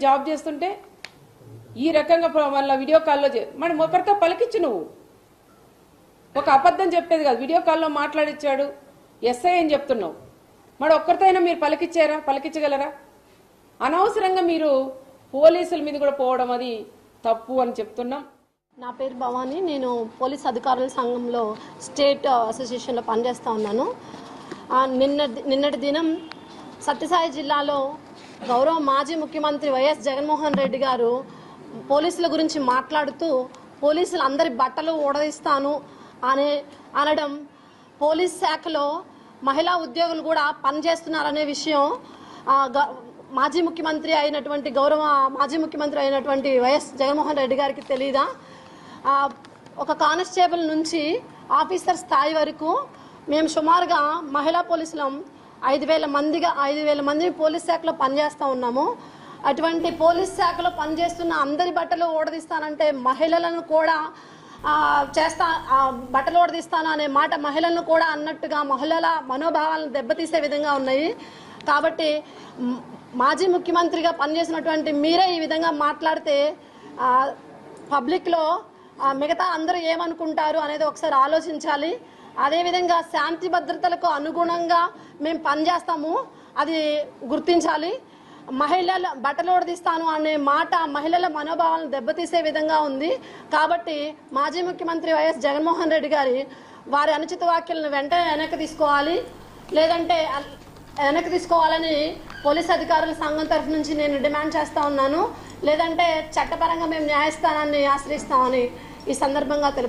Job చేస్తుంటే ఈ రకంగా వాళ్ళ వీడియో కాల్లో మరి ఒకరితో పలికించు నువ్వు ఒక అబద్ధం చెప్పేది కాదు వీడియో కాల్లో మాట్లాడిచ్చాడు ఎస్ఐ అని చెప్తున్నావు మరి ఒక్కరితో అయినా మీరు పలికించగలరా అనవసరంగా మీరు పోలీసుల మీద కూడా పోవడం అది తప్పు అని చెప్తున్నాం. నా పేరు భవాని, నేను పోలీస్ అధికారుల సంఘంలో స్టేట్ అసోసియేషన్లో పనిచేస్తూ ఉన్నాను. నిన్నటి దినం సత్యసాయి జిల్లాలో గౌరవ మాజీ ముఖ్యమంత్రి వైఎస్ జగన్మోహన్ రెడ్డి గారు పోలీసుల గురించి మాట్లాడుతూ పోలీసులు అందరి బట్టలు ఊడదీస్తాను అనడం, పోలీస్ శాఖలో మహిళా ఉద్యోగులు కూడా పనిచేస్తున్నారనే విషయం మాజీ ముఖ్యమంత్రి అయినటువంటి వైఎస్ జగన్మోహన్ రెడ్డి గారికి తెలీదా? ఒక కానిస్టేబుల్ నుంచి ఆఫీసర్ స్థాయి వరకు మేము సుమారుగా మహిళా పోలీసులం 5,000 మంది పోలీస్ శాఖలో పనిచేస్తూ ఉన్నాము. అటువంటి పోలీస్ శాఖలో పనిచేస్తున్న అందరి బట్టలు ఓడదీస్తానంటే మహిళలను కూడా బట్టలు ఓడదీస్తాను అనే మాట మహిళలను కూడా అన్నట్టుగా మహిళల మనోభావాలను దెబ్బతీసే విధంగా ఉన్నాయి. కాబట్టి మాజీ ముఖ్యమంత్రిగా పనిచేసినటువంటి మీరే ఈ విధంగా మాట్లాడితే పబ్లిక్లో మిగతా అందరూ ఏమనుకుంటారు అనేది ఒకసారి ఆలోచించాలి. అదేవిధంగా శాంతి భద్రతలకు అనుగుణంగా మేము పనిచేస్తాము, అది గుర్తించాలి. మహిళల బట్టలు ఓడదీస్తాను అనే మాట మహిళల మనోభావాలను దెబ్బతీసే విధంగా ఉంది. కాబట్టి మాజీ ముఖ్యమంత్రి వైఎస్ జగన్మోహన్ రెడ్డి గారి వారి అనుచిత వ్యాఖ్యలను వెంటనే వెనక్కి తీసుకోవాలని పోలీస్ అధికారుల సంఘం తరఫు నుంచి నేను డిమాండ్ చేస్తూ ఉన్నాను. లేదంటే చట్టపరంగా మేము న్యాయస్థానాన్ని ఆశ్రయిస్తామని ఈ సందర్భంగా తెలుపుతున్నాను.